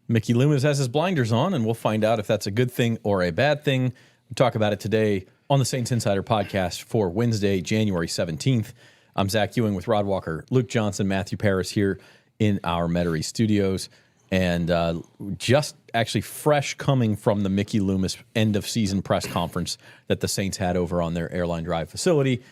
Mickey Loomis has his blinders on, and we'll find out if that's a good thing or a bad thing. We'll talk about it today on the Saints Insider podcast for Wednesday, January 17th. I'm Zach Ewing with Rod Walker, Luke Johnson, Matthew Paris here in our Metairie studios. And just actually fresh coming from the Mickey Loomis end-of-season press conference that the Saints had over on their Airline Drive facility.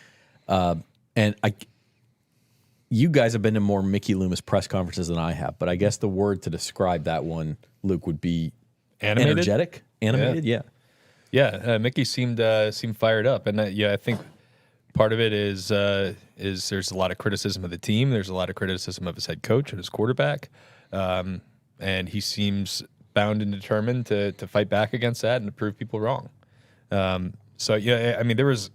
You guys have been to more Mickey Loomis press conferences than I have, but I guess the word to describe that one, Luke, would be animated? Energetic? Animated, yeah. Yeah, Mickey seemed fired up. And I think part of it is there's a lot of criticism of the team. There's a lot of criticism of his head coach and his quarterback. And he seems bound and determined to fight back against that and to prove people wrong. There was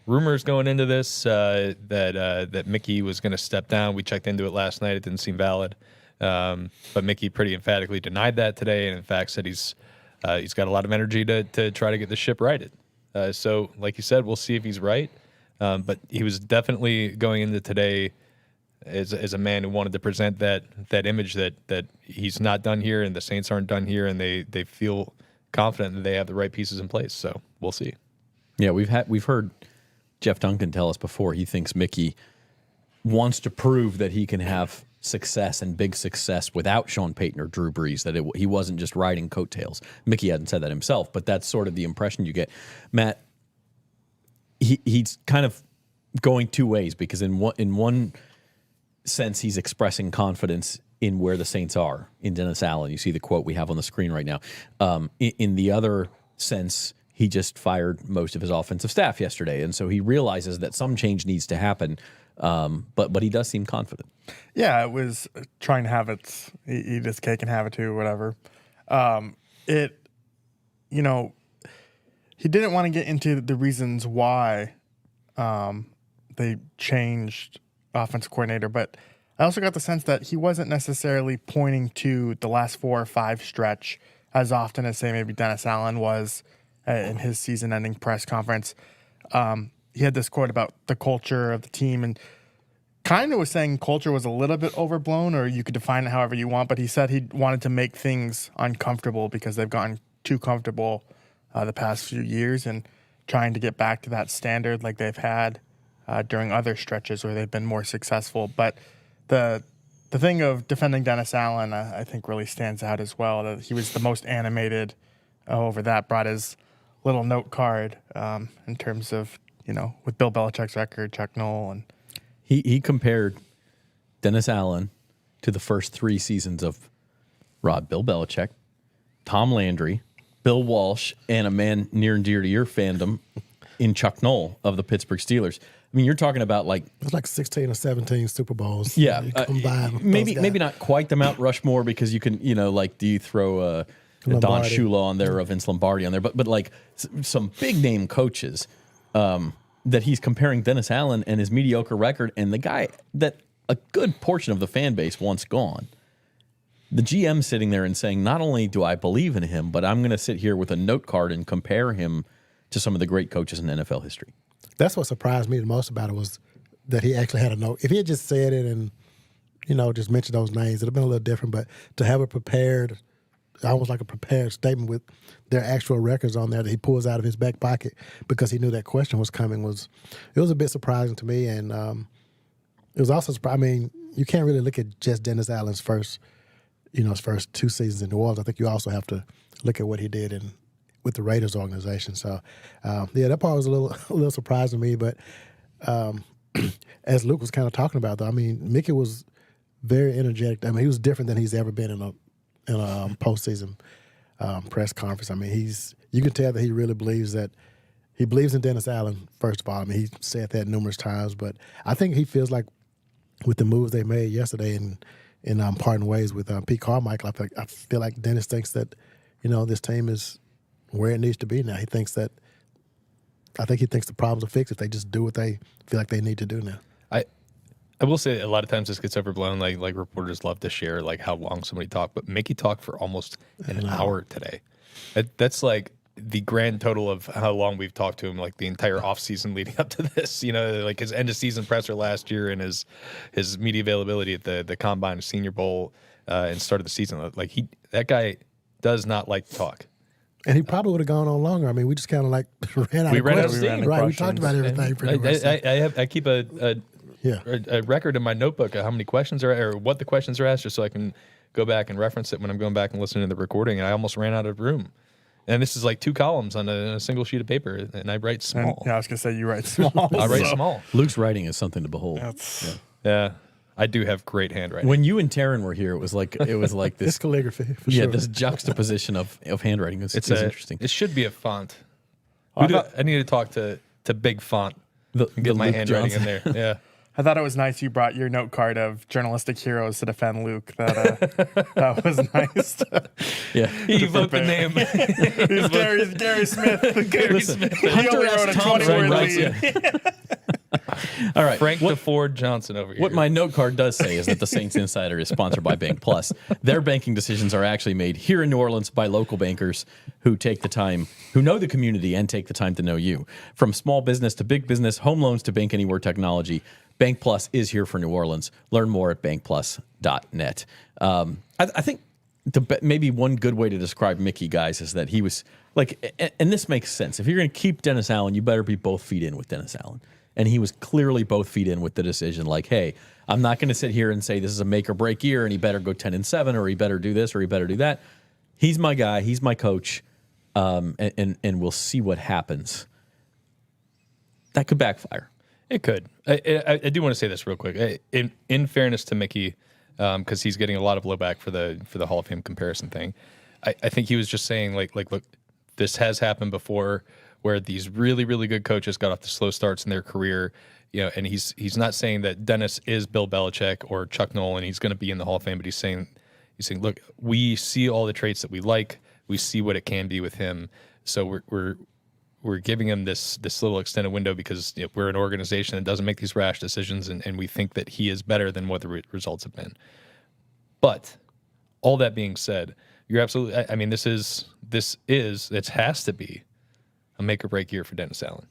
rumors going into this that Mickey was going to step down. We checked into it last night. It didn't seem valid. But Mickey pretty emphatically denied that today, and in fact said he's got a lot of energy to try to get the ship righted. So, like you said, we'll see if he's right. But he was definitely going into today as a man who wanted to present that image that he's not done here and the Saints aren't done here, and they feel confident that they have the right pieces in place. So we'll see. Yeah, we've heard Jeff Duncan tell us before he thinks Mickey wants to prove that he can have success and big success without Sean Payton or Drew Brees, that he wasn't just riding coattails. Mickey hadn't said that himself, but that's sort of the impression you get. Matt, he's kind of going two ways, because in one sense he's expressing confidence in where the Saints are in Dennis Allen. You see the quote we have on the screen right now. In the other sense, he just fired most of his offensive staff yesterday, and so he realizes that some change needs to happen. But he does seem confident. Yeah, it was trying to have eat his cake and have it too, whatever. He didn't want to get into the reasons why they changed offensive coordinator, but I also got the sense that he wasn't necessarily pointing to the last 4 or 5 stretch as often as, say, maybe Dennis Allen was in his season-ending press conference. He had this quote about the culture of the team, and kind of was saying culture was a little bit overblown, or you could define it however you want, but he said he wanted to make things uncomfortable because they've gotten too comfortable the past few years, and trying to get back to that standard like they've had during other stretches where they've been more successful. But the thing of defending Dennis Allen, I think, really stands out as well. That he was the most animated over that, brought his little note card in terms of, with Bill Belichick's record, Chuck Noll. And he compared Dennis Allen to the first 3 seasons of Bill Belichick, Tom Landry, Bill Walsh, and a man near and dear to your fandom in Chuck Noll of the Pittsburgh Steelers. I mean, you're talking about it was like 16 or 17 Super Bowls. Yeah, combined. Maybe not quite the Mount Rushmore, because you can, do you throw Don Shula on there or Vince Lombardi on there, but like some big name coaches that he's comparing Dennis Allen and his mediocre record, and the guy that a good portion of the fan base wants gone. The GM sitting there and saying, not only do I believe in him, but I'm going to sit here with a note card and compare him to some of the great coaches in NFL history. That's what surprised me the most about it, was that he actually had a note. If he had just said it and, just mentioned those names, it would have been a little different. But to have it prepared, almost like a prepared statement with their actual records on there that he pulls out of his back pocket because he knew that question was coming, it was a bit surprising to me. And it was also surprising. I mean, you can't really look at just Dennis Allen's first 2 seasons in New Orleans. I think you also have to look at what he did with the Raiders organization. So, that part was a little surprising to me. But as Luke was kind of talking about, though, I mean, Mickey was very energetic. I mean, he was different than he's ever been in a postseason press conference. I mean, you can tell that he really believes in Dennis Allen, first of all. I mean, he said that numerous times. But I think he feels like with the moves they made yesterday in parting ways with Pete Carmichael, I feel like Dennis thinks that, this team is where it needs to be now. I think he thinks the problems are fixed if they just do what they feel like they need to do now. I will say a lot of times this gets overblown. Like reporters love to share like how long somebody talked, but Mickey talked for almost an hour today. That's like the grand total of how long we've talked to him, like the entire offseason leading up to this. Like his end of season presser last year and his media availability at the Combine, Senior Bowl. and started the season. Like that guy does not like to talk. And he probably would have gone on longer. I mean, we just kind of like ran out We of ran out of questions. steam. Right, we talked about everything pretty much. I keep a record in my notebook of how many questions are or what the questions are asked, just so I can go back and reference it when I'm going back and listening to the recording. And I almost ran out of room. And this is like 2 columns on a single sheet of paper, and I write small. I was gonna say you write small. I write small. Luke's writing is something to behold. Yeah, I do have great handwriting. When you and Taryn were here, it was like this. It's calligraphy, for sure. This juxtaposition of handwriting is interesting. It should be a font. I need to talk to Big Font and get my Luke handwriting Johnson. in there. Yeah. I thought it was nice you brought your note card of journalistic heroes to defend Luke. That was nice. Yeah, He evoked the name. He's Gary Smith. Gary Smith. He only wrote a 20-word lead. All right. Frank DeFord Johnson over here. What my note card does say is that the Saints Insider is sponsored by Bank Plus. Their banking decisions are actually made here in New Orleans by local bankers who take the time, who know the community and take the time to know you. From small business to big business, home loans to bank anywhere technology, Bank Plus is here for New Orleans. Learn more at bankplus.net. I think maybe one good way to describe Mickey, guys, is that he was like, and this makes sense. If you're going to keep Dennis Allen, you better be both feet in with Dennis Allen. And he was clearly both feet in with the decision, like, hey, I'm not going to sit here and say this is a make or break year and he better go 10-7 or he better do this or he better do that. He's my guy. He's my coach. And we'll see what happens. That could backfire. It could. I do want to say this real quick. In fairness to Mickey, because he's getting a lot of blowback for the Hall of Fame comparison thing, I think he was just saying like look, this has happened before, where these really, really good coaches got off the slow starts in their career, and he's not saying that Denis is Bill Belichick or Chuck Nolan, he's going to be in the Hall of Fame, but he's saying, look, we see all the traits that we like, we see what it can be with him, so we're giving him this little extended window because we're an organization that doesn't make these rash decisions, and we think that he is better than what the results have been. But all that being said, you're absolutely. I mean, it has to be a make or break year for Dennis Allen.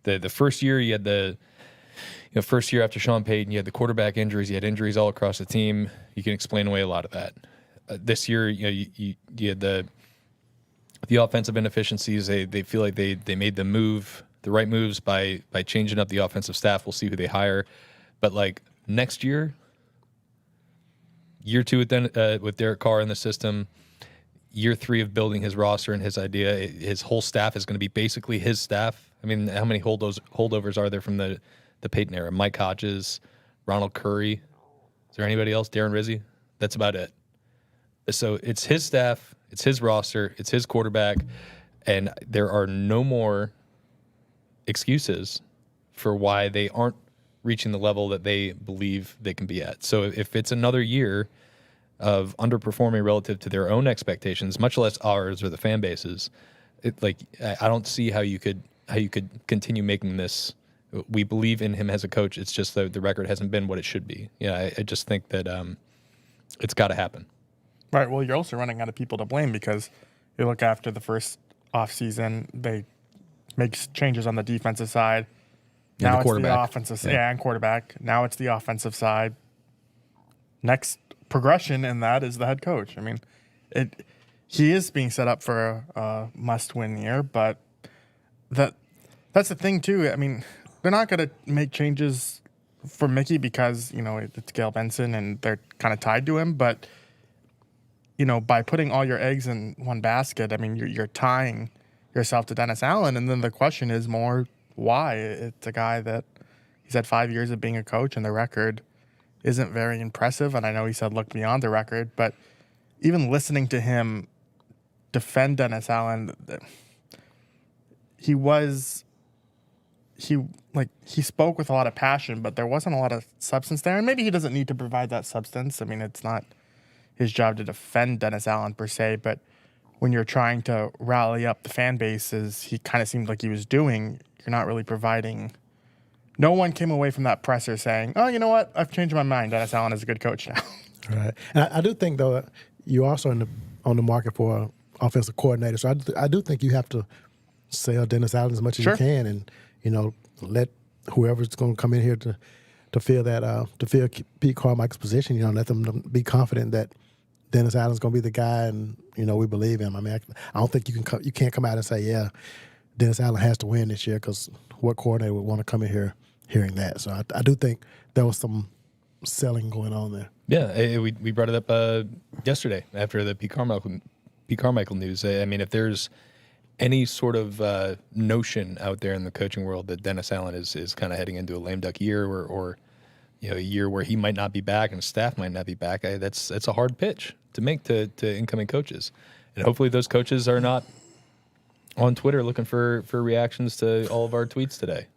The first year you had first year after Sean Payton, you had the quarterback injuries, you had injuries all across the team. You can explain away a lot of that. This year, you had the offensive inefficiencies. They feel like they made the right moves by changing up the offensive staff. We'll see who they hire, but like next year 2 with Derek Carr in the system, year 3 of building his roster and his idea, his whole staff is going to be basically his staff. I mean, how many holdovers are there from the Peyton era? Mike Hodges, Ronald Curry. Is there anybody else? Darren Rizzi? That's about it. So it's his staff, it's his roster, it's his quarterback, and there are no more excuses for why they aren't reaching the level that they believe they can be at. So if it's another year of underperforming relative to their own expectations, much less ours or the fan bases, I don't see how you could continue making this. We believe in him as a coach. It's just the record hasn't been what it should be. I just think that it's got to happen. Right. Well, you're also running out of people to blame because you look after the first offseason, they make changes on the defensive side. Now it's the offensive side. Yeah, and quarterback. Now it's the offensive side. Next progression in that is the head coach. I mean, he is being set up for a must-win year, but that's the thing too. I mean, they're not going to make changes for Mickey because it's Gail Benson and they're kind of tied to him. But by putting all your eggs in one basket, I mean, you're tying yourself to Dennis Allen, and then the question is more why. It's a guy that he's had 5 years of being a coach, and the record isn't very impressive. And I know he said look beyond the record, but even listening to him defend Dennis Allen, he spoke with a lot of passion, but there wasn't a lot of substance there. And maybe he doesn't need to provide that substance. I mean, it's not his job to defend Dennis Allen per se, but when you're trying to rally up the fan bases, he kind of seemed like he was doing, you're not really providing. No one came away from that presser saying, oh, you know what? I've changed my mind. Dennis Allen is a good coach now. Right. And I do think, though, you're also on the market for an offensive coordinator. So I do think you have to sell Dennis Allen as much as you can and, let whoever's going to come in here to to fill Pete Carmichael's position. You know, let them be confident that Denis Allen's going to be the guy, and we believe him. I mean, I don't think you can't come out and say, yeah, Denis Allen has to win this year, because what coordinator would want to come in here hearing that? So I do think there was some selling going on there. Yeah, we brought it up yesterday after the Pete Carmichael news. I mean, if there's any sort of notion out there in the coaching world that Denis Allen is kind of heading into a lame duck year, or a year where he might not be back and staff might not be back, that's a hard pitch to make to incoming coaches, and hopefully those coaches are not on Twitter looking for reactions to all of our tweets today,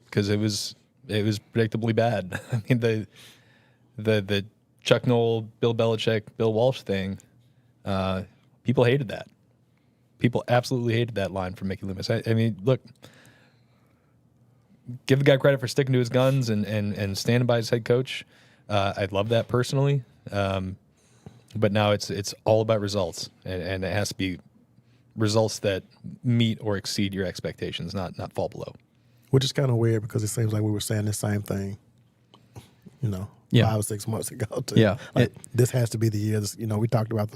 because it was predictably bad. I mean, the Chuck Noll, Bill Belichick, Bill Walsh thing, people hated that. People absolutely hated that line from Mickey Loomis. I mean, look, give the guy credit for sticking to his guns and standing by his head coach. I'd love that personally, but now it's all about results, and it has to be results that meet or exceed your expectations, not fall below. Which is kind of weird, because it seems like we were saying the same thing, 5 or 6 months ago. Too. Yeah. This has to be the year. We talked about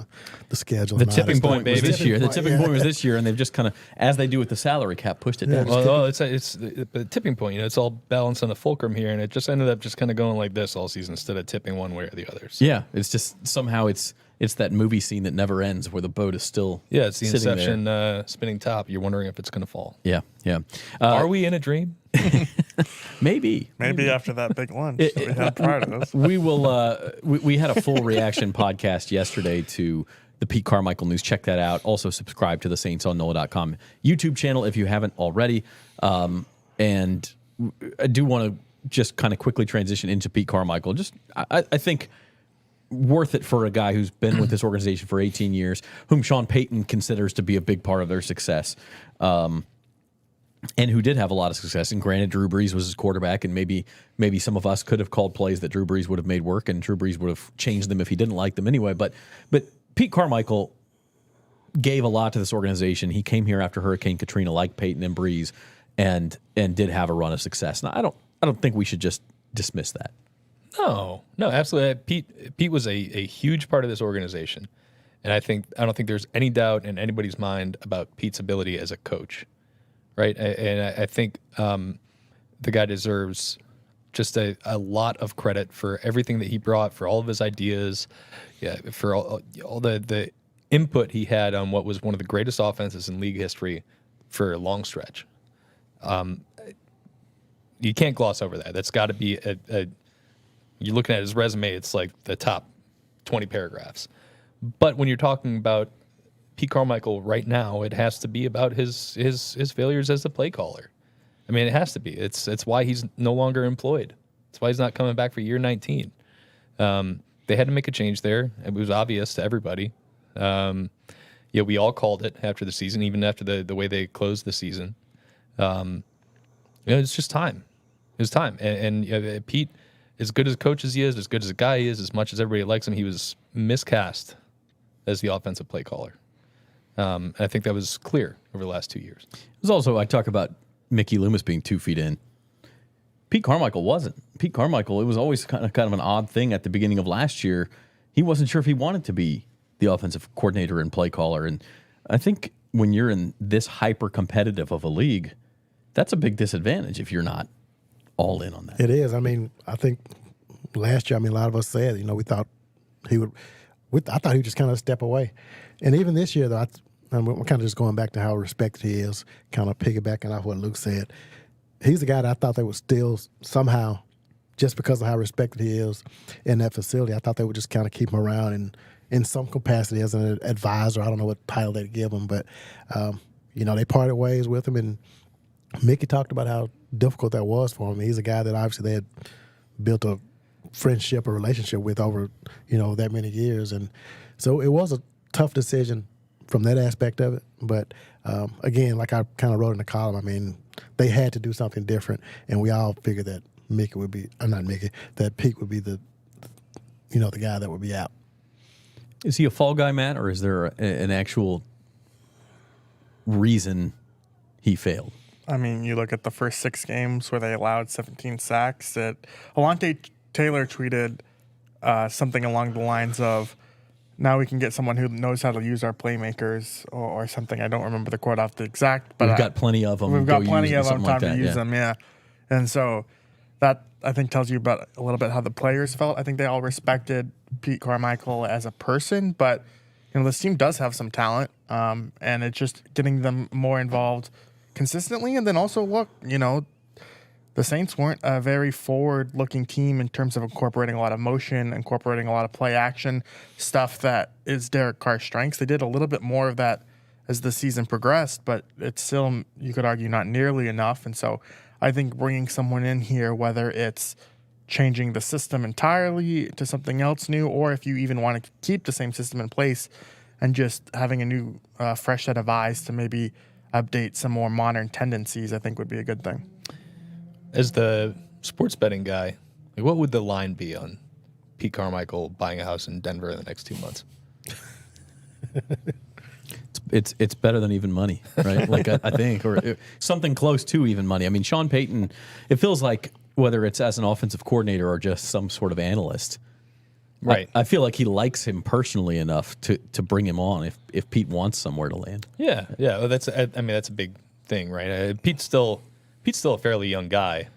the schedule. The tipping point was this year. The tipping point was this year, and they've just kind of, as they do with the salary cap, pushed it down. Well, it's the tipping point. It's all balanced on the fulcrum here, and it just ended up just kind of going like this all season instead of tipping one way or the other. So. Yeah, it's just somehow it's that movie scene that never ends, where the boat is still it's the sitting Inception spinning top. You're wondering if it's going to fall. Yeah. Are we in a dream? Maybe after that big lunch that we had prior to this. We will. We had a full reaction podcast yesterday to the Pete Carmichael news. Check that out. Also subscribe to the Saints on NOLA.com YouTube channel if you haven't already. And I do want to just kind of quickly transition into Pete Carmichael. I think worth it for a guy who's been with this organization for 18 years, whom Sean Payton considers to be a big part of their success. And who did have a lot of success. And granted, Drew Brees was his quarterback, and maybe some of us could have called plays that Drew Brees would have made work, and Drew Brees would have changed them if he didn't like them anyway. But Pete Carmichael gave a lot to this organization. He came here after Hurricane Katrina, like Peyton and Brees, and did have a run of success. Now, I don't think we should just dismiss that. No, absolutely. Pete was a huge part of this organization, and I don't think there's any doubt in anybody's mind about Pete's ability as a coach. Right, and I think the guy deserves just a lot of credit for everything that he brought, for all of his ideas, for all the input he had on what was one of the greatest offenses in league history for a long stretch. You can't gloss over that. That's got to be you're looking at his resume, it's like the top 20 paragraphs. But when you're talking about Pete Carmichael right now, it has to be about his failures as a play caller. I mean, it has to be. It's why he's no longer employed. It's why he's not coming back for year 19. They had to make a change there. It was obvious to everybody. We all called it after the season, even after the way they closed the season. It's just time. It was time. And Pete, as good as a coach as he is, as good as a guy he is, as much as everybody likes him, he was miscast as the offensive play caller. I think that was clear over the last 2 years. It was also, I talk about Mickey Loomis being 2 feet in. Pete Carmichael wasn't. Pete Carmichael, it was always kind of an odd thing at the beginning of last year. He wasn't sure if he wanted to be the offensive coordinator and play caller. And I think when you're in this hyper-competitive of a league, that's a big disadvantage if you're not all in on that. It is. I mean, I think last year, a lot of us said, we thought he would – I thought he would just kind of step away. And even this year, though, I'm kind of just going back to how respected he is, kind of piggybacking off what Luke said. He's the guy that I thought they would still somehow, just because of how respected he is in that facility, I thought they would just kind of keep him around in some capacity as an advisor. I don't know what title they'd give him, but, they parted ways with him. And Mickey talked about how difficult that was for him. He's a guy that obviously they had built a friendship or relationship with over, that many years. And so it was a tough decision from that aspect of it. But again, like I kind of wrote in the column, they had to do something different. And we all figured that Pete would be the guy that would be out. Is he a fall guy, Matt, or is there an actual reason he failed? I mean, you look at the first 6 games where they allowed 17 sacks. Alante Taylor tweeted something along the lines of, now we can get someone who knows how to use our playmakers or something. I don't remember the quote off the exact, but We've got plenty of them. We've got Go plenty use of them. something Time like that, to use them, yeah. And so that, I think, tells you about a little bit how the players felt. I think they all respected Pete Carmichael as a person, but this team does have some talent, and it's just getting them more involved consistently. And then also, look, the Saints weren't a very forward-looking team in terms of incorporating a lot of motion, incorporating a lot of play action stuff that is Derek Carr's strengths. They did a little bit more of that as the season progressed, but it's still, you could argue, not nearly enough. And so I think bringing someone in here, whether it's changing the system entirely to something else new, or if you even want to keep the same system in place and just having a new, fresh set of eyes to maybe update some more modern tendencies, I think would be a good thing. As the sports betting guy, what would the line be on Pete Carmichael buying a house in Denver in the next 2 months? It's better than even money, right? Like I think, or something close to even money. I mean, Sean Payton, it feels like whether it's as an offensive coordinator or just some sort of analyst, right? I feel like he likes him personally enough to bring him on if Pete wants somewhere to land. Yeah. Well, that's a big thing, right? Pete's still a fairly young guy.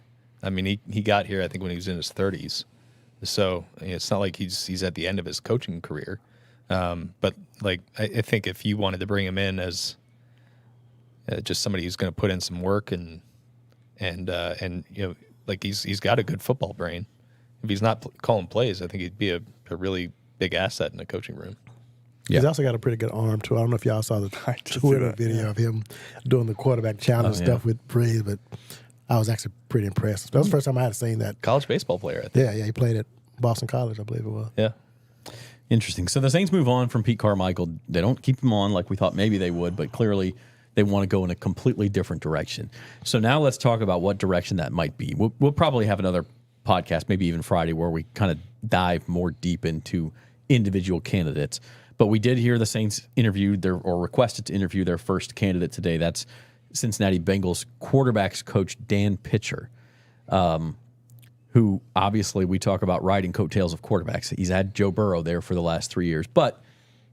I mean, he got here, I think, when he was in his 30s. So it's not like he's at the end of his coaching career. But like, I think if you wanted to bring him in as just somebody who's going to put in some work and like he's got a good football brain. If he's not calling plays, I think he'd be a really big asset in the coaching room. He's also got a pretty good arm, too. I don't know if y'all saw the Twitter video of him doing the quarterback challenge stuff with Breeze, but I was actually pretty impressed. That was the first time I had seen that. College baseball player, I think. Yeah, he played at Boston College, I believe it was. Yeah. Interesting. So the Saints move on from Pete Carmichael. They don't keep him on like we thought maybe they would, but clearly they want to go in a completely different direction. So now let's talk about what direction that might be. We'll probably have another podcast, maybe even Friday, where we kind of dive more deep into individual candidates. But we did hear the Saints requested to interview their first candidate today. That's Cincinnati Bengals quarterbacks coach Dan Pitcher, who obviously we talk about riding coattails of quarterbacks. He's had Joe Burrow there for the last 3 years, but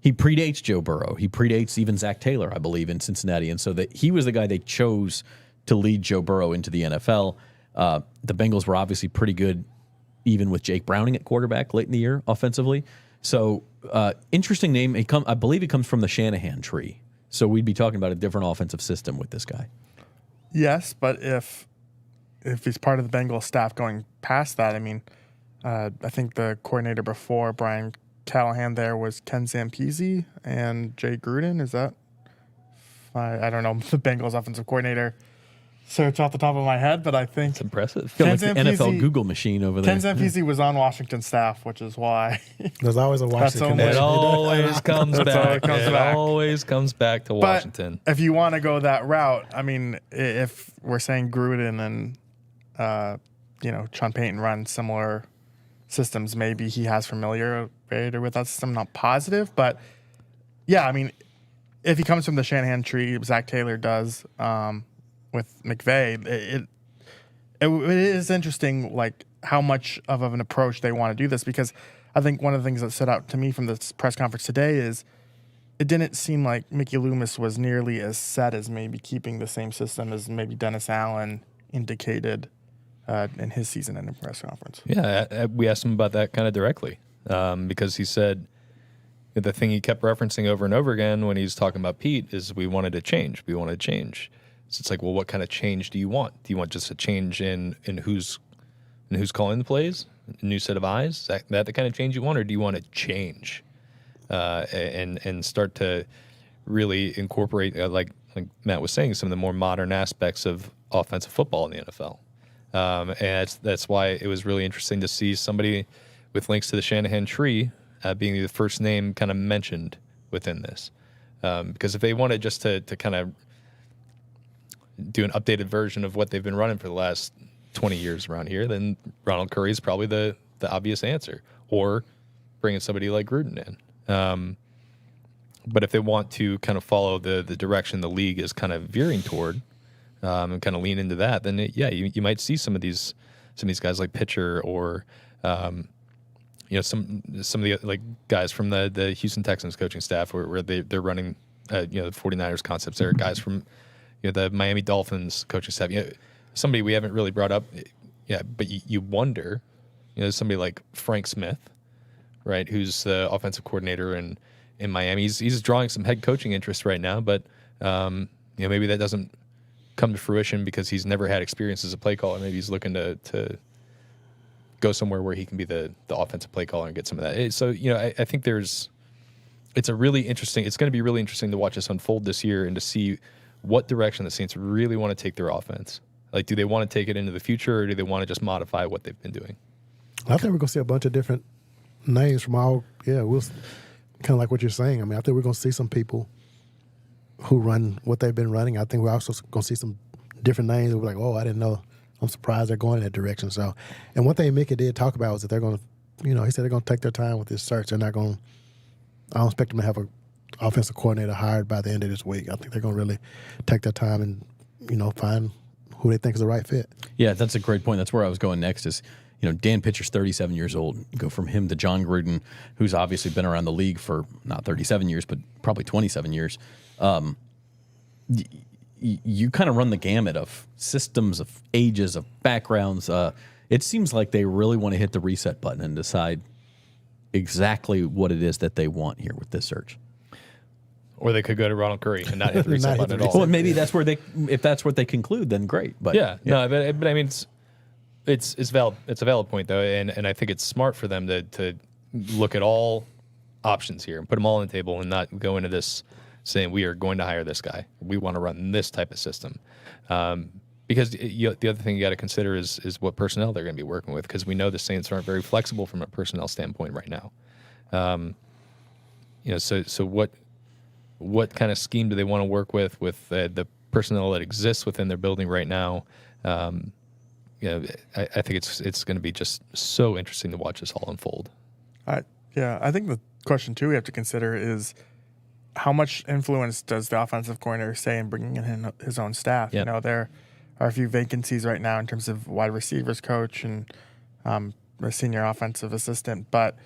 he predates Joe Burrow. He predates even Zach Taylor, I believe, in Cincinnati. And so he was the guy they chose to lead Joe Burrow into the NFL. The Bengals were obviously pretty good, even with Jake Browning at quarterback late in the year offensively. So interesting name. I believe he comes from the Shanahan tree. So we'd be talking about a different offensive system with this guy. Yes, but if he's part of the Bengals staff going past that, I mean, I think the coordinator before Brian Callahan there was Ken Zampese and Jay Gruden. Is that? I don't know the Bengals offensive coordinator. So it's off the top of my head, but I think it's impressive. Feel like the NFL Google machine over there. Ken Zampese was on Washington staff, which is why there's always a Washington connection. It always comes back. It always comes back to Washington. But if you want to go that route, I mean, if we're saying Gruden and Sean Payton run similar systems, maybe he has familiarity with that system. Not positive, but yeah, I mean, if he comes from the Shanahan tree, Zach Taylor does. With McVay, it is interesting, like how much of an approach they want to do this, because I think one of the things that stood out to me from this press conference today is it didn't seem like Mickey Loomis was nearly as set as maybe keeping the same system as maybe Denis Allen indicated in his season-ending press conference. Yeah, we asked him about that kind of directly because he said the thing he kept referencing over and over again when he's talking about Pete is we wanted to change. So it's like, well, what kind of change do you want? Do you want just a change in who's calling the plays, a new set of eyes? Is that the kind of change you want, or do you want to change and start to really incorporate, like Matt was saying, some of the more modern aspects of offensive football in the NFL? And that's why it was really interesting to see somebody with links to the Shanahan tree being the first name kind of mentioned within this. Because if they wanted just to kind of do an updated version of what they've been running for the last 20 years around here, then Ronald Curry is probably the obvious answer, or bringing somebody like Gruden in. But if they want to kind of follow the direction the league is kind of veering toward, and kind of lean into that, then you might see some of these guys like pitcher or some of the like guys from the Houston Texans coaching staff where they're running the 49ers concepts. There are guys from the Miami Dolphins coaching staff. Somebody we haven't really brought up, but you wonder, somebody like Frank Smith, right, who's the offensive coordinator in Miami. He's drawing some head coaching interest right now, but maybe that doesn't come to fruition because he's never had experience as a play caller. Maybe he's looking to go somewhere where he can be the offensive play caller and get some of that. So I think it's going to be really interesting to watch this unfold this year and to see what direction the Saints really want to take their offense. Like, do they want to take it into the future, or do they want to just modify what they've been doing? I think we're going to see a bunch of different names from all. Yeah, we'll kind of like what you're saying. I mean, I think we're going to see some people who run what they've been running. I think we're also going to see some different names. We're like, oh, I didn't know. I'm surprised they're going in that direction. So, and one thing Mickey did talk about was that they're going to, he said they're going to take their time with this search. They're not going. I don't expect them to have an offensive coordinator hired by the end of this week. I think they're going to really take their time and find who they think is the right fit. Yeah, that's a great point. That's where I was going next. Is Dan Pitcher's 37 years old. You go from him to John Gruden, who's obviously been around the league for not 37 years, but probably 27 years. You kind of run the gamut of systems, of ages, of backgrounds. It seems like they really want to hit the reset button and decide exactly what it is that they want here with this search. Or they could go to Ronald Curry and not hit the reset button at all. Well, maybe that's where if that's what they conclude, then great. But no, but I mean, it's valid. It's a valid point though, and I think it's smart for them to look at all options here and put them all on the table and not go into this saying we are going to hire this guy. We want to run this type of system. Because the other thing you got to consider is what personnel they're going to be working with, because we know the Saints aren't very flexible from a personnel standpoint right now. So what kind of scheme do they want to work with the personnel that exists within their building right now? I think it's going to be just so interesting to watch this all unfold. I think the question too we have to consider is how much influence does the offensive coordinator say in bringing in his own staff? Yep. There are a few vacancies right now in terms of wide receivers coach and the senior offensive assistant, but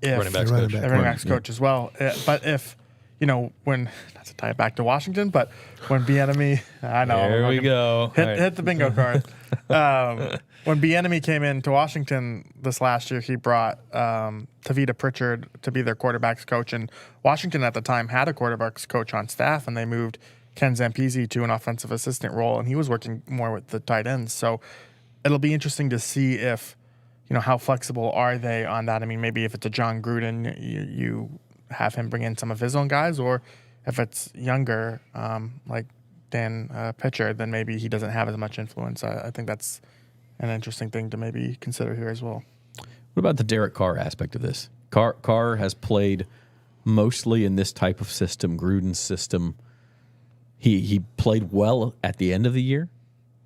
if running backs coach as well. But if when, not to tie it back to Washington, but when Bieniemy, I know there we go, hit the bingo card. When Bieniemy came into Washington this last year, he brought Tavita Pritchard to be their quarterbacks coach, and Washington at the time had a quarterbacks coach on staff, and they moved Ken Zampese to an offensive assistant role, and he was working more with the tight ends. So it'll be interesting to see if, how flexible are they on that. I mean, maybe if it's a John Gruden, you have him bring in some of his own guys, or if it's younger, like Dan Pitcher, then maybe he doesn't have as much influence. I think that's an interesting thing to maybe consider here as well. What about the Derek Carr aspect of this? Carr has played mostly in this type of system, Gruden's system. He played well at the end of the year.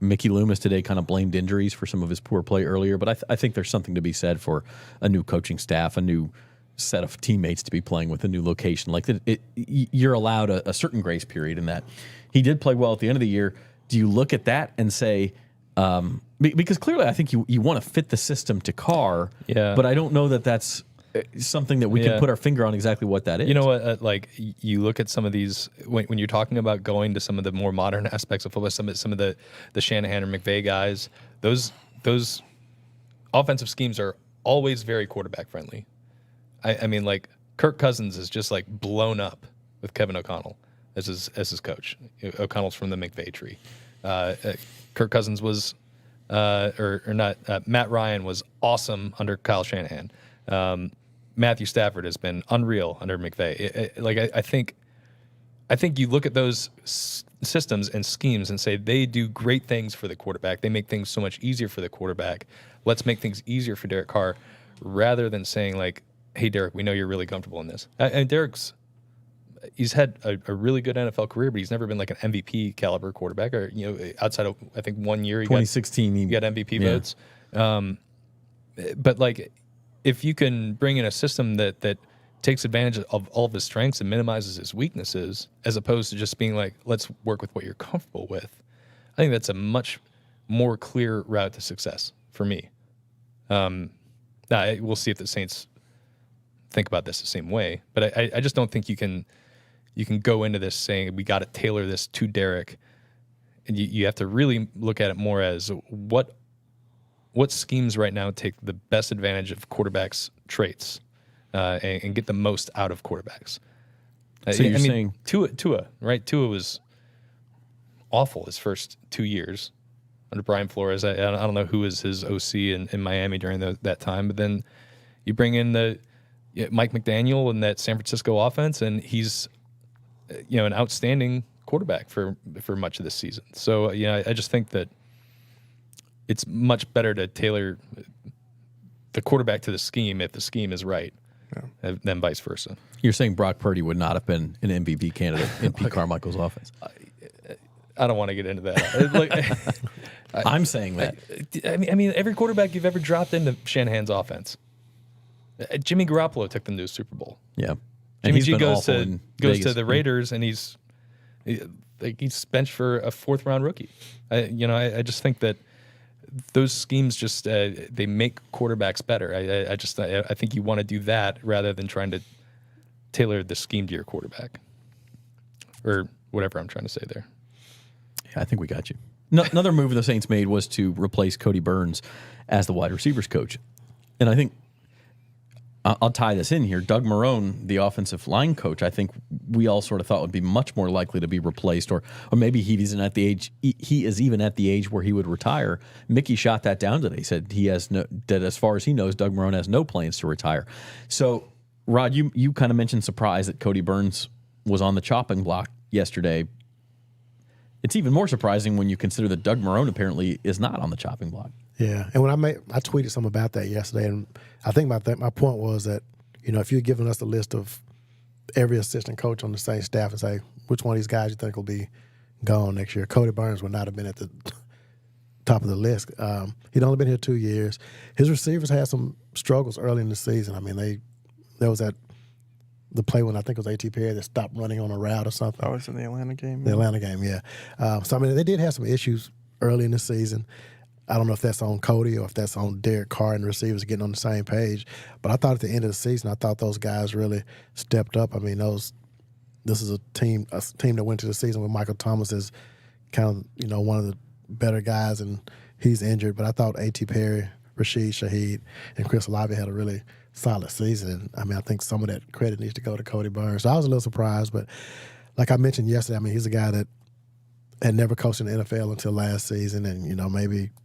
Mickey Loomis today kind of blamed injuries for some of his poor play earlier, but I think there's something to be said for a new coaching staff, a new set of teammates to be playing with a new location. Like you're allowed a certain grace period in that. He did play well at the end of the year. Do you look at that and say, because clearly I think you want to fit the system to Carr, but I don't know that that's something that we can put our finger on exactly what that is. You know what? Like you look at some of these when you're talking about going to some of the more modern aspects of football, some of the Shanahan or McVay guys. Those offensive schemes are always very quarterback friendly. I mean, like Kirk Cousins is just like blown up with Kevin O'Connell as his coach. O'Connell's from the McVay tree. Kirk Cousins was Matt Ryan was awesome under Kyle Shanahan. Matthew Stafford has been unreal under McVay. I think you look at those systems and schemes and say they do great things for the quarterback. They make things so much easier for the quarterback. Let's make things easier for Derek Carr, rather than saying like, "Hey, Derek, we know you're really comfortable in this." And he's had a really good NFL career, but he's never been like an MVP caliber quarterback, or outside of I think 1 year, 2016, he got MVP votes. But like, if you can bring in a system that takes advantage of all of his strengths and minimizes his weaknesses, as opposed to just being like, let's work with what you're comfortable with, I think that's a much more clear route to success for me. We'll see if the Saints think about this the same way, but I just don't think you can go into this saying we got to tailor this to Derek, and you have to really look at it more as what schemes right now take the best advantage of quarterbacks' traits and get the most out of quarterbacks. So you're saying Tua, right? Tua was awful his first 2 years under Brian Flores. I don't know who was his OC in Miami during that time, but then you bring in Mike McDaniel and that San Francisco offense, and he's an outstanding quarterback for much of this season. So I just think that it's much better to tailor the quarterback to the scheme if the scheme is right, than vice versa. You're saying Brock Purdy would not have been an MVP candidate in Pete Carmichael's offense. I don't want to get into that. I'm saying that. I mean, every quarterback you've ever dropped into Shanahan's offense. Jimmy Garoppolo took them to a Super Bowl. Yeah, Jimmy G goes to the Raiders, and he's benched for a 4th round rookie. I just think that those schemes just they make quarterbacks better. I think you want to do that rather than trying to tailor the scheme to your quarterback, or whatever I'm trying to say there. Yeah, I think we got you. Another move the Saints made was to replace Cody Burns as the wide receivers coach, and I think I'll tie this in here. Doug Marrone, the offensive line coach, I think we all sort of thought would be much more likely to be replaced, or maybe he is even at the age where he would retire. Mickey shot that down today. He said that as far as he knows, Doug Marrone has no plans to retire. So, Rod, you kind of mentioned surprise that Cody Burns was on the chopping block yesterday. It's even more surprising when you consider that Doug Marrone apparently is not on the chopping block. Yeah, and when I tweeted something about that yesterday, and I think my point was that if you're giving us a list of every assistant coach on the same staff and say which one of these guys you think will be gone next year, Cody Burns would not have been at the top of the list. He'd only been here 2 years. His receivers had some struggles early in the season. I mean, there was the play when I think it was A.T. Perry that stopped running on a route or something. That was in the Atlanta game. The Atlanta game, yeah. So I mean, they did have some issues early in the season. I don't know if that's on Cody or if that's on Derek Carr and the receivers getting on the same page. But I thought at the end of the season, I thought those guys really stepped up. I mean, this is a team that went to the season with Michael Thomas as kind of, one of the better guys, and he's injured. But I thought A.T. Perry, Rashid Shaheed, and Chris Olave had a really solid season. And, I mean, I think some of that credit needs to go to Cody Burns. So I was a little surprised. But like I mentioned yesterday, I mean, he's a guy that had never coached in the NFL until last season, and, maybe –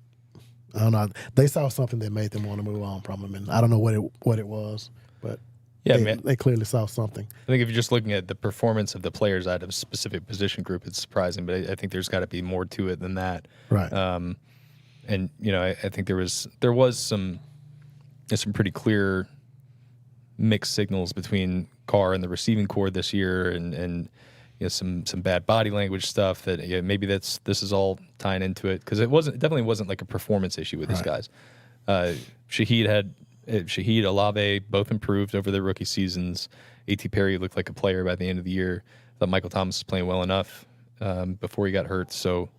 I don't know. They saw something that made them want to move on from him, and I don't know what it was, but they clearly saw something. I think if you're just looking at the performance of the players out of a specific position group, it's surprising, but I think there's got to be more to it than that. Right. And I think there was some pretty clear mixed signals between Carr and the receiving corps this year, and some bad body language stuff that maybe this is all tying into it, because it definitely wasn't like a performance issue with these guys. Shaheed, Olave both improved over their rookie seasons. A.T. Perry looked like a player by the end of the year. I thought Michael Thomas was playing well enough before he got hurt. So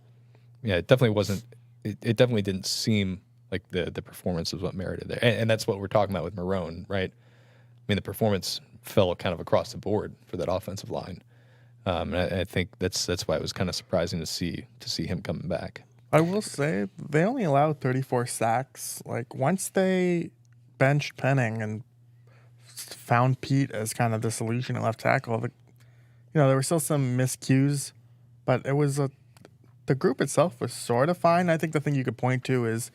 yeah, it definitely wasn't. It definitely didn't seem like the performance was what merited there, and that's what we're talking about with Marrone, right? I mean, the performance fell kind of across the board for that offensive line. And I think that's why it was kind of surprising to see him coming back. I will say they only allowed 34 sacks. Like, once they benched Penning and found Pete as kind of the solution at left tackle, there were still some miscues, but it was the group itself was sort of fine. I think the thing you could point to is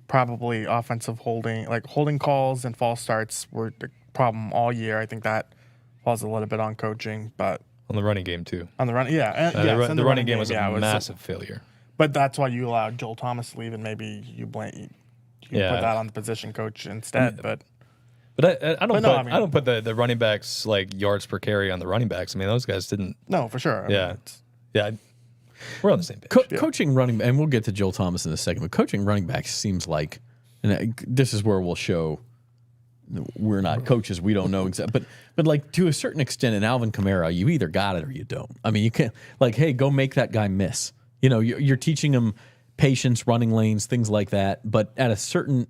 probably offensive holding, like holding calls and false starts were the problem all year. I think that falls a little bit on coaching, but on the running game too. On the running, yeah. The running game was a massive failure. But that's why you allowed Joel Thomas to leave, and maybe you put that on the position coach instead. But I don't put the running backs like yards per carry on the running backs. I mean, those guys didn't. No, for sure. We're on the same page. Coaching running, and we'll get to Joel Thomas in a second. But coaching running backs seems like, and this is where we'll show. We're not coaches. We don't know exactly. But like to a certain extent in Alvin Kamara, you either got it or you don't. I mean, you can't hey, go make that guy miss. You're teaching him patience, running lanes, things like that. But at a certain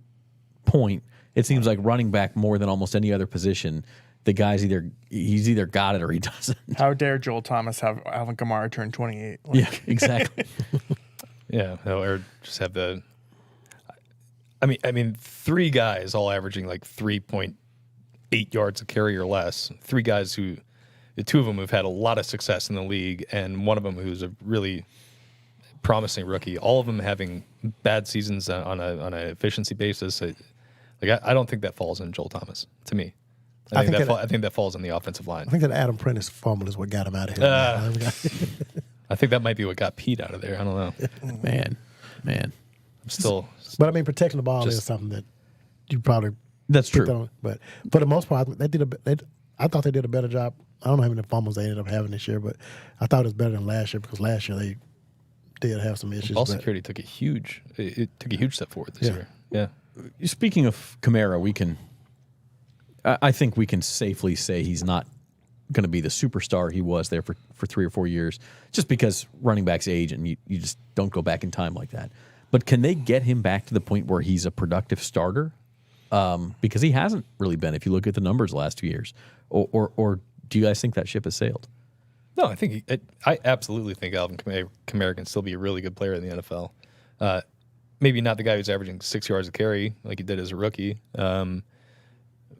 point, it seems like running back more than almost any other position, the guy's he's either got it or he doesn't. How dare Joel Thomas have Alvin Kamara turn 28? Yeah, exactly. Yeah, or just have the. I mean, 3 guys all averaging like 3.8 yards a carry or less. 3 guys who, the 2 of them have had a lot of success in the league, and one of them who's a really promising rookie. All of them having bad seasons on an efficiency basis. I don't think that falls on Joel Thomas. To me, I think that falls on the offensive line. I think that Adam Prentice fumble is what got him out of here. I think that might be what got Pete out of there. I don't know. Man. I'm still. But I mean, protecting the ball is something that you probably That's true. on. But for the most part, I thought they did a better job. I don't know how many fumbles they ended up having this year, but I thought it was better than last year because last year they did have some issues. Ball security took a huge step forward this year. Yeah. Speaking of Kamara, I think we can safely say he's not going to be the superstar he was there for 3 or 4 years, just because running backs age and you just don't go back in time like that. But can they get him back to the point where he's a productive starter? Because he hasn't really been, if you look at the numbers the last 2 years. Or do you guys think that ship has sailed? No, I absolutely think Alvin Kamara can still be a really good player in the NFL. Maybe not the guy who's averaging 6 yards a carry like he did as a rookie.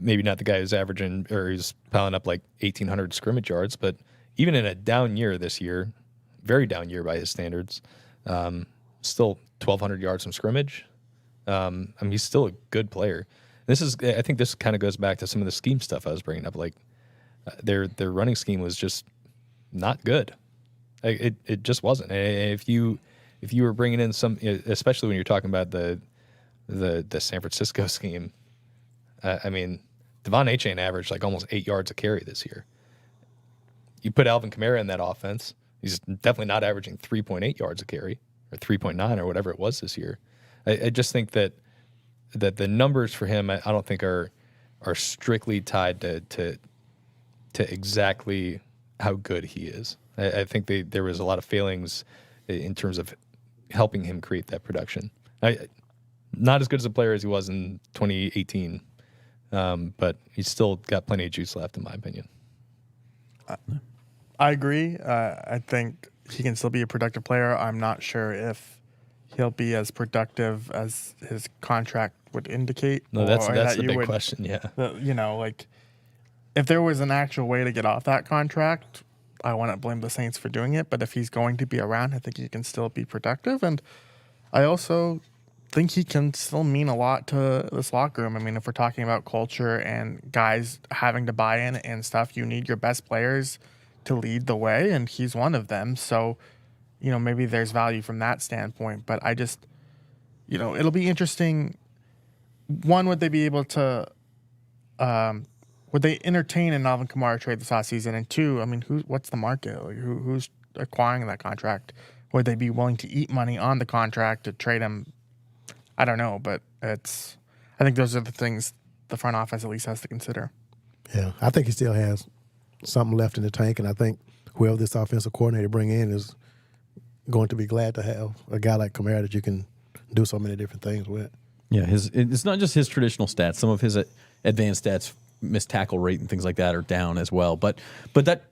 Maybe not the guy who's averaging or who's piling up like 1,800 scrimmage yards. But even in a down year this year, very down year by his standards, still 1,200 yards from scrimmage. He's still a good player. I think this kind of goes back to some of the scheme stuff I was bringing up. Like their running scheme was just not good. It just wasn't. If you were bringing in some, especially when you're talking about the San Francisco scheme, Devon Achane averaged like almost 8 yards a carry this year. You put Alvin Kamara in that offense, he's definitely not averaging 3.8 yards a carry or 3.9 or whatever it was this year. I just think that the numbers for him, I don't think are strictly tied to exactly how good he is. I think there was a lot of failings in terms of helping him create that production. Not as good as a player as he was in 2018, but he's still got plenty of juice left, in my opinion. I agree. I think he can still be a productive player. I'm not sure if he'll be as productive as his contract would indicate. No, that's the big question. Yeah, if there was an actual way to get off that contract, I wouldn't blame the Saints for doing it. But if he's going to be around, I think he can still be productive. And I also think he can still mean a lot to this locker room. I mean, if we're talking about culture and guys having to buy in and stuff, you need your best players to lead the way, and he's one of them. So, maybe there's value from that standpoint. But I just, it'll be interesting. One, would they be able to, would they entertain an Alvin Kamara trade this offseason? And 2, what's the market? Like, who's acquiring that contract? Would they be willing to eat money on the contract to trade him? I don't know, but I think those are the things the front office at least has to consider. Yeah, I think he still has something left in the tank, and I think whoever this offensive coordinator bring in is going to be glad to have a guy like Kamara that you can do so many different things with. Yeah, it's not just his traditional stats. Some of his advanced stats, missed tackle rate and things like that, are down as well. But that,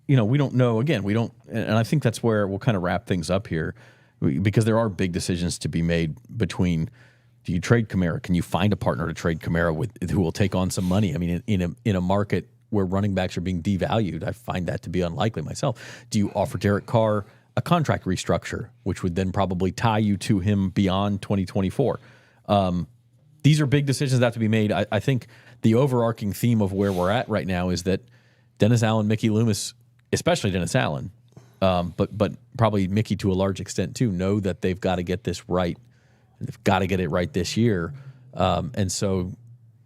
we don't know. Again, we don't, and I think that's where we'll kind of wrap things up here, because there are big decisions to be made between. Do you trade Kamara? Can you find a partner to trade Kamara with who will take on some money? I mean, in a market where running backs are being devalued, I find that to be unlikely myself. Do you offer Derek Carr a contract restructure, which would then probably tie you to him beyond 2024? These are big decisions that have to be made. I think the overarching theme of where we're at right now is that Denis Allen, Mickey Loomis, especially Denis Allen, but probably Mickey to a large extent too, know that they've got to get this right. They've got to get it right this year, and so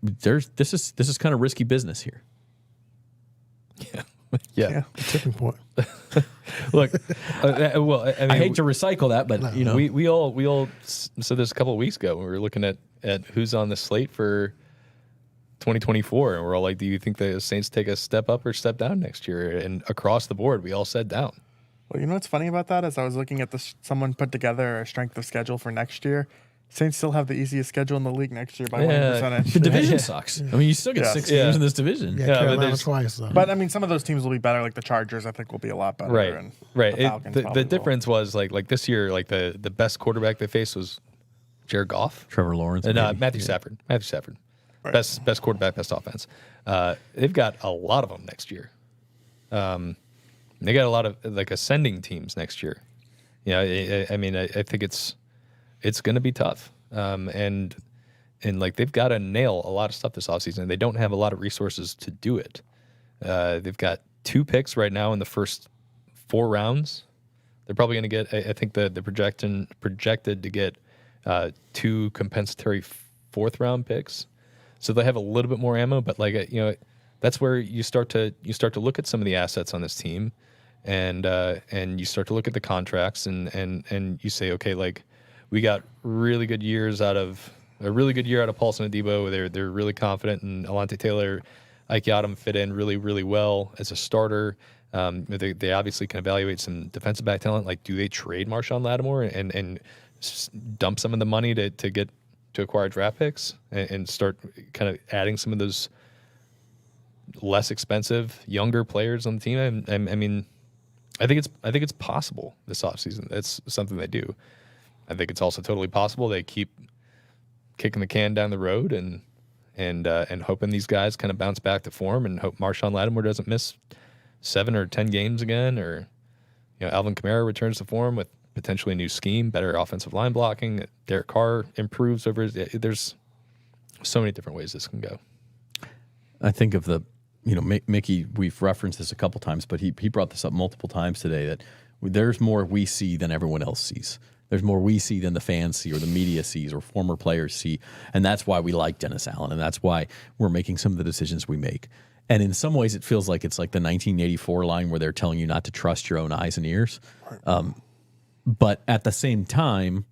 this is kind of risky business here. Yeah. Tipping point. Look, I hate to recycle that, but we all said this a couple of weeks ago when we were looking at who's on the slate for 2024, and we're all like, do you think the Saints take a step up or step down next year? And across the board, we all said down. Well, you know what's funny about that is I was looking at this. Someone put together a strength of schedule for next year. Saints still have the easiest schedule in the league next year by winning percentage. The division sucks. I mean, you still get 6 games in this division. Yeah, but Carolina there's- twice. So. But I mean, some of those teams will be better. Like the Chargers, I think will be a lot better. Right, And right. The, Falcons The probably will. difference was like this year, like the best quarterback they faced was Jared Goff. Trevor Lawrence. And maybe. Matthew Stafford. Matthew Stafford. Right. Best quarterback, best offense. They've got a lot of them next year. They got a lot of like ascending teams next year. I mean, I think it's going to be tough. And like they've got to nail a lot of stuff this offseason. And they don't have a lot of resources to do it. They've got 2 picks right now in the first 4 rounds. They're probably going to get. I think the projected to get 2 compensatory 4th round picks. So they have a little bit more ammo, but like that's where you start to look at some of the assets on this team, and you start to look at the contracts, and you say, okay, like we got really good years out of a really good year out of Paulson and Debo. They're really confident, and Alontae Taylor, Ike Yadam fit in really, really well as a starter. They obviously can evaluate some defensive back talent. Like, do they trade Marshawn Lattimore and dump some of the money to acquire draft picks and start kind of adding some of those less expensive younger players on the team? I mean, I think it's possible this offseason. That's something they do. I think it's also totally possible they keep kicking the can down the road and hoping these guys kind of bounce back to form, and hope Marshawn Lattimore doesn't miss 7 or 10 games again, or Alvin Kamara returns to form with potentially a new scheme, better offensive line blocking. Derek Carr improves over. There's so many different ways this can go. I think of Mickey, we've referenced this a couple times, but he brought this up multiple times today, that there's more we see than everyone else sees. There's more we see than the fans see or the media sees or former players see. And that's why we like Dennis Allen, and that's why we're making some of the decisions we make. And in some ways, it feels like it's like the 1984 line where they're telling you not to trust your own eyes and ears. But at the same time,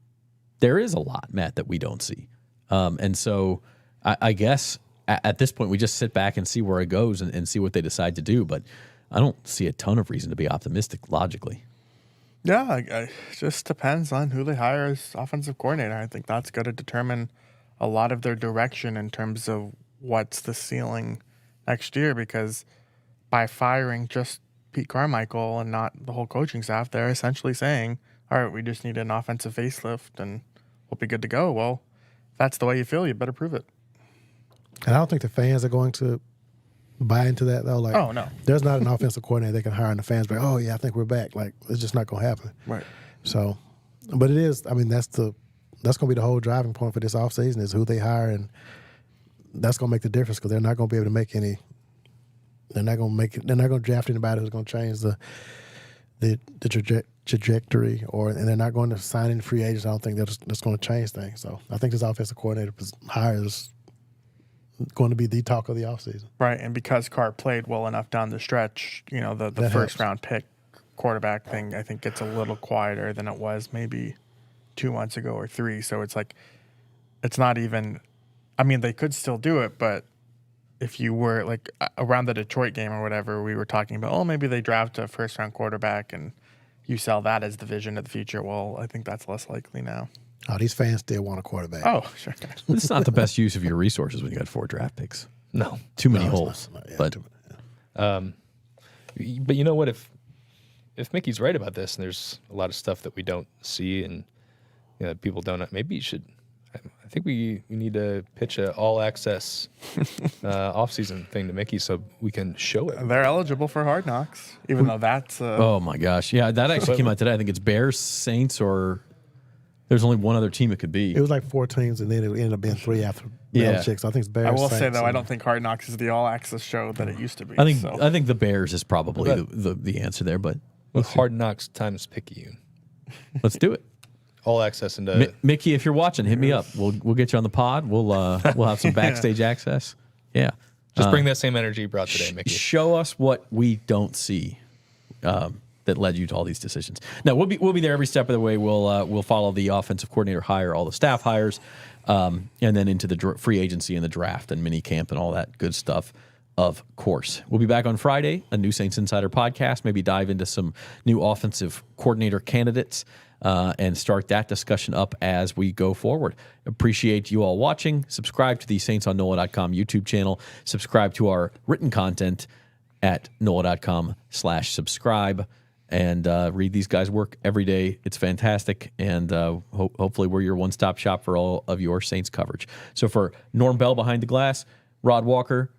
there is a lot, Matt, that we don't see. And so I guess at this point, we just sit back and see where it goes and see what they decide to do. But I don't see a ton of reason to be optimistic logically. Yeah, it just depends on who they hire as offensive coordinator. I think that's going to determine a lot of their direction in terms of what's the ceiling next year, because by firing just Pete Carmichael and not the whole coaching staff, they're essentially saying, all right, we just need an offensive facelift and we'll be good to go. Well, if that's the way you feel, you better prove it. And I don't think the fans are going to buy into that, though. Like, Oh, no. There's not an offensive coordinator they can hire, and the fans be like, oh, yeah, I think we're back. Like, it's just not going to happen. Right. So, but it is, I mean, that's going to be the whole driving point for this offseason is who they hire, and that's going to make the difference, because they're not going to be able to make any – they're not going to draft anybody who's going to change the trajectory, and they're not going to sign any free agents. I don't think that's going to change things. So I think this offensive coordinator hire is going to be the talk of the offseason. Right, and because Carr played well enough down the stretch, the first round pick quarterback thing, I think, gets a little quieter than it was maybe 2 months ago or 3. So it's like, it's not even, I mean, they could still do it, but if you were like around the Detroit game or whatever, we were talking about, maybe they draft a first round quarterback and you sell that as the vision of the future. Well, I think that's less likely now. Oh, these fans still want a quarterback. Oh, sure. It's not the best use of your resources when you got 4 draft picks. No, Too many it's holes. not. Yeah, But but you know what? If Mickey's right about this, and there's a lot of stuff that we don't see, and people don't, maybe you should. I think we need to pitch an all access offseason thing to Mickey so we can show it. They're eligible for Hard Knocks, even though that's oh my gosh, yeah, that actually came out today. I think it's Bears, Saints, or there's only one other team it could be. It was like 4 teams, and then it ended up being 3 after Yeah. Belichick. So I think it's Bears. I will say, Saints, though, I and- don't think Hard Knocks is the all access show that it used to be. I think so. I think the Bears is probably the answer there, but With Hard Knocks times Picayune. let's do it. All access into Mickey, if you're watching, hit me up. We'll get you on the pod. We'll have some backstage access. Yeah, just bring that same energy you brought today, Mickey. show us what we don't see that led you to all these decisions. Now we'll be there every step of the way. We'll follow the offensive coordinator hire, all the staff hires, and then into the free agency and the draft and mini camp and all that good stuff. of course. We'll be back on Friday, a new Saints Insider podcast, maybe dive into some new offensive coordinator candidates and start that discussion up as we go forward. Appreciate you all watching. Subscribe to the Saints on NOLA.com YouTube channel. Subscribe to our written content at NOLA.com/subscribe. And read these guys' work every day. It's fantastic. And hopefully we're your one-stop shop for all of your Saints coverage. So for Norm Bell behind the glass, Rod Walker,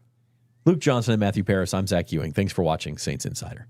Luke Johnson, and Matthew Paris, I'm Zach Ewing. Thanks for watching Saints Insider.